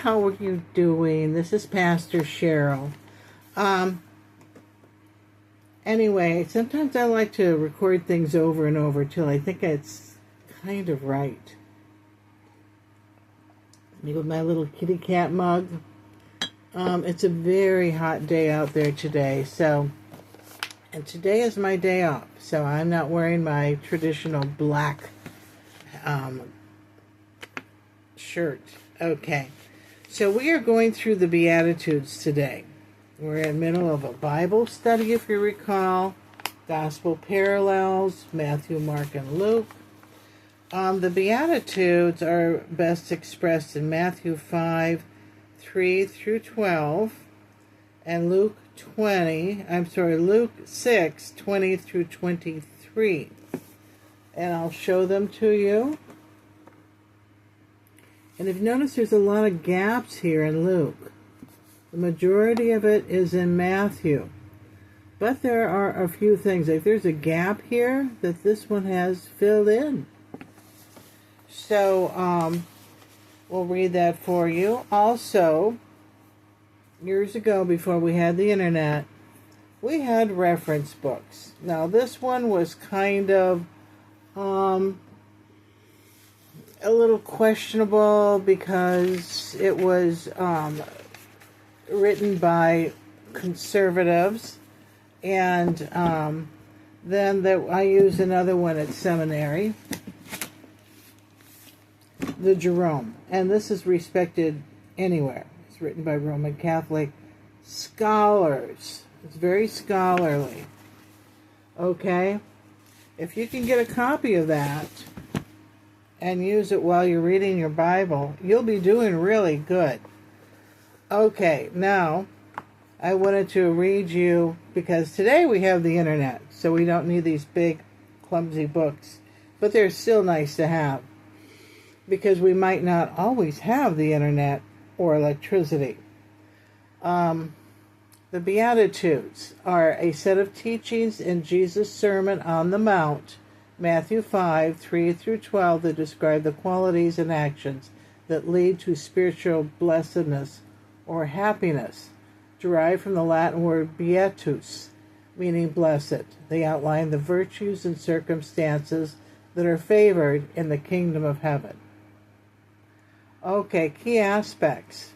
how are you doing? This is Pastor Cheryl. Anyway, sometimes I like to record things over and over till I think it's kind of right. Me with my little kitty cat mug. It's a very hot day out there today, and today is my day off, so I'm not wearing my traditional black shirt. Okay, so we are going through the Beatitudes today. We're in the middle of a Bible study, if you recall. Gospel parallels, Matthew, Mark, and Luke. The Beatitudes are best expressed in Matthew 5, 3 through 12, and Luke 6, 20 through 23. And I'll show them to you. And if you notice, there's a lot of gaps here in Luke. The majority of it is in Matthew. But there are a few things. Like there's a gap here that this one has filled in. So, we'll read that for you. Also, years ago, before we had the internet, we had reference books. Now, this one was kind of a little questionable because it was written by conservatives, and then I used another one at seminary, the Jerome, and this is respected anywhere. It's written by Roman Catholic scholars. It's very scholarly. Okay? If you can get a copy of that and use it while you're reading your Bible, you'll be doing really good. Okay, now I wanted to read you, because today we have the internet, so we don't need these big, clumsy books, but they're still nice to have, because we might not always have the internet or electricity. The Beatitudes are a set of teachings in Jesus' Sermon on the Mount, Matthew 5, 3 through 12, that describe the qualities and actions that lead to spiritual blessedness or happiness, derived from the Latin word beatus, meaning blessed. They outline the virtues and circumstances that are favored in the kingdom of heaven. Okay, key aspects.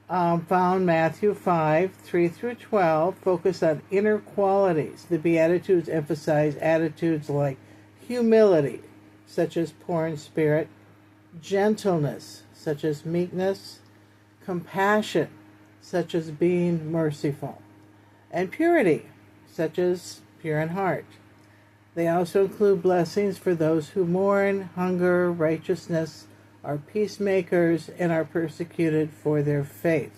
Found Matthew 5, 3 through 12, focus on inner qualities. The Beatitudes emphasize attitudes like humility, such as poor in spirit, gentleness, such as meekness, compassion, such as being merciful, and purity, such as pure in heart. They also include blessings for those who mourn, hunger, righteousness, are peacemakers, and are persecuted for their faith.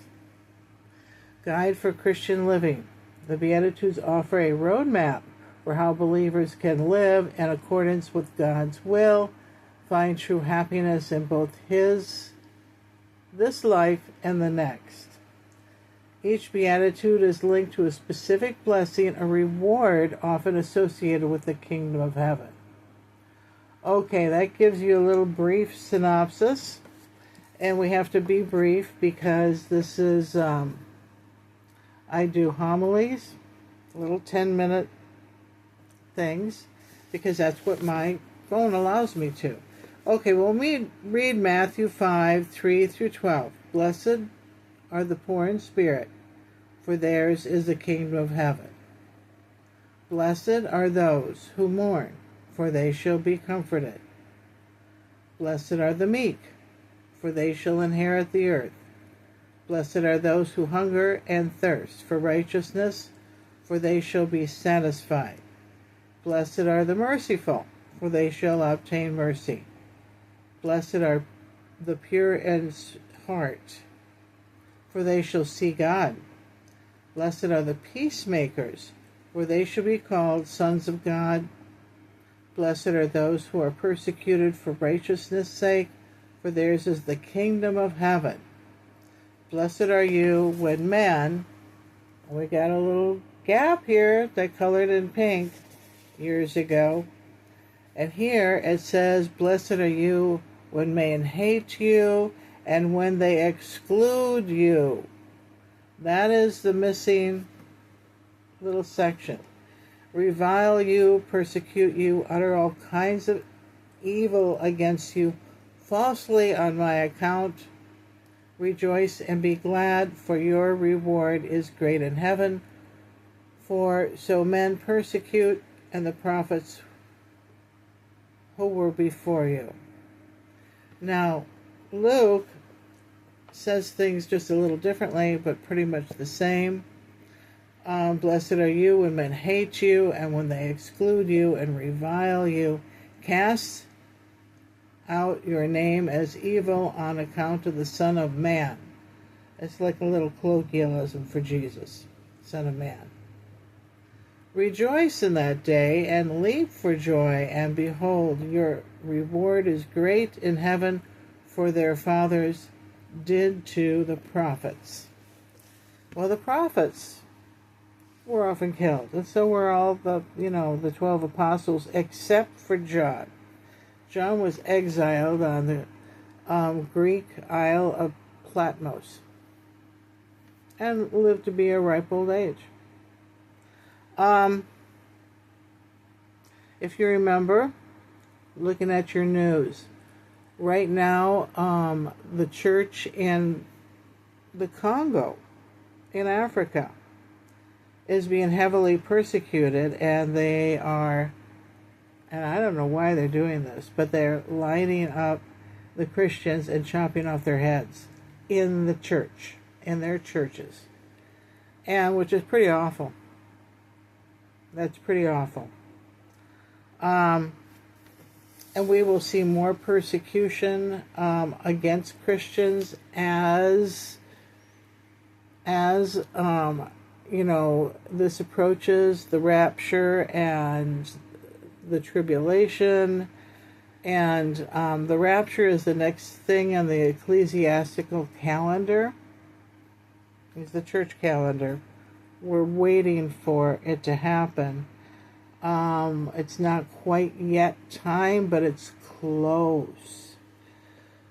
Guide for Christian living. The Beatitudes offer a roadmap for how believers can live in accordance with God's will, find true happiness in both this life and the next. Each Beatitude is linked to a specific blessing, a reward often associated with the kingdom of heaven. Okay, that gives you a little brief synopsis, and we have to be brief because this is, I do homilies, little 10-minute things, because that's what my phone allows me to. Okay, well, we read Matthew 5, 3 through 12. Blessed are the poor in spirit, for theirs is the kingdom of heaven. Blessed are those who mourn, for they shall be comforted. Blessed are the meek, for they shall inherit the earth. Blessed are those who hunger and thirst for righteousness, for they shall be satisfied. Blessed are the merciful, for they shall obtain mercy. Blessed are the pure in heart, for they shall see God. Blessed are the peacemakers, for they shall be called sons of God. Blessed are those who are persecuted for righteousness' sake, for theirs is the kingdom of heaven. Blessed are you when men, we got a little gap here that colored in pink years ago, and here it says, blessed are you when men hate you And when they exclude you, that is the missing little section. Revile you, persecute you, utter all kinds of evil against you, falsely on my account. Rejoice and be glad, for your reward is great in heaven. For so men persecute and the prophets who were before you. Now, Luke says things just a little differently, but pretty much the same. Blessed are you when men hate you, and when they exclude you and revile you. Cast out your name as evil on account of the Son of Man. It's like a little colloquialism for Jesus, Son of Man. Rejoice in that day and leap for joy, and behold, your reward is great in heaven, for their fathers did to the prophets. Well, the prophets were often killed, and so were all the 12 apostles, except for John. John was exiled on the Greek Isle of Patmos and lived to be a ripe old age. If you remember, looking at your news, right now, the church in the Congo, in Africa, is being heavily persecuted, and they are, and I don't know why they're doing this, but they're lining up the Christians and chopping off their heads in the church, in their churches, and which is pretty awful. That's pretty awful. And we will see more persecution against Christians as this approaches the rapture and the tribulation. And the rapture is the next thing on the ecclesiastical calendar. It's the church calendar. We're waiting for it to happen. It's not quite yet time, but it's close.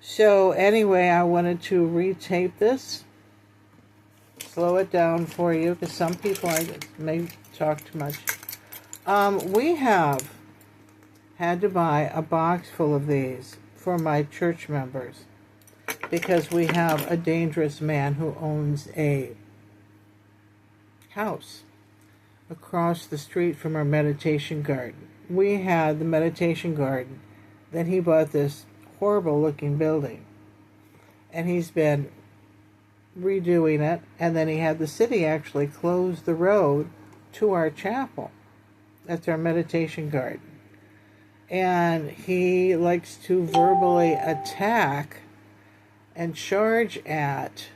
So anyway, I wanted to retape this, slow it down for you, because some people I may talk too much. We have had to buy a box full of these for my church members, because we have a dangerous man who owns a house across the street from our meditation garden. We had the meditation garden, then he bought this horrible looking building, and he's been redoing it, and then he had the city actually close the road to our chapel. That's our meditation garden. And he likes to verbally attack and charge at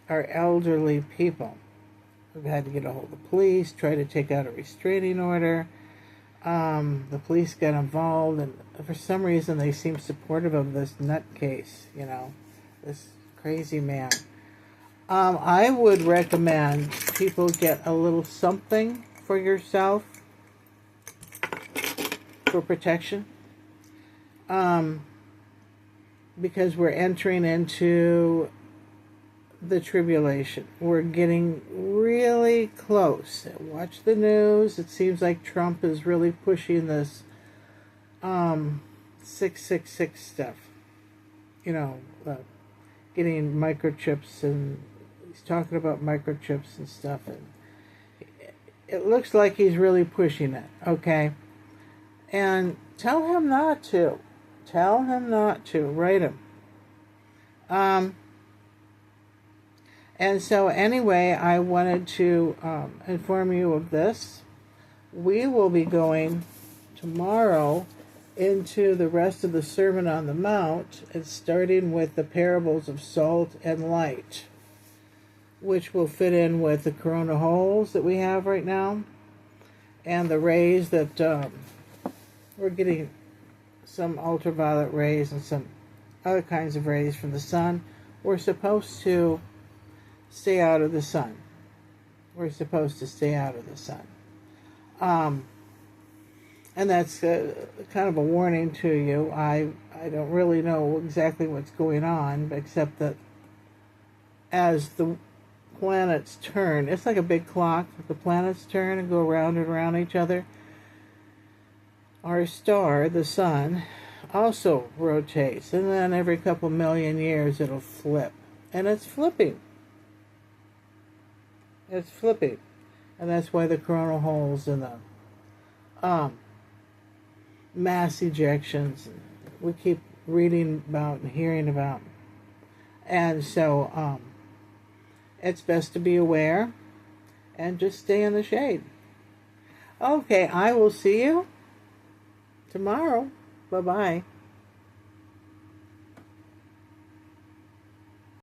our elderly people. We've had to get a hold of the police, try to take out a restraining order. The police got involved, and for some reason they seem supportive of this nutcase, this crazy man. I would recommend people get a little something for yourself for protection, because we're entering into the tribulation. We're getting really close. Watch the news. It seems like Trump is really pushing this 666 stuff. Getting microchips, and he's talking about microchips and stuff, and it looks like he's really pushing it, okay? And tell him not to. Tell him not to. Write him. And so anyway, I wanted to inform you of this. We will be going tomorrow into the rest of the Sermon on the Mount, and starting with the parables of salt and light, which will fit in with the corona holes that we have right now, and the rays that we're getting, some ultraviolet rays and some other kinds of rays from the sun. We're supposed to stay out of the sun. We're supposed to stay out of the sun. And that's kind of a warning to you. I don't really know exactly what's going on, except that as the planets turn, it's like a big clock. The planets turn and go around and around each other. Our star, the sun, also rotates, and then every couple million years it'll flip. And it's flipping. It's flipping. And that's why the coronal holes and the mass ejections we keep reading about and hearing about. And so it's best to be aware and just stay in the shade. Okay, I will see you tomorrow. Bye-bye.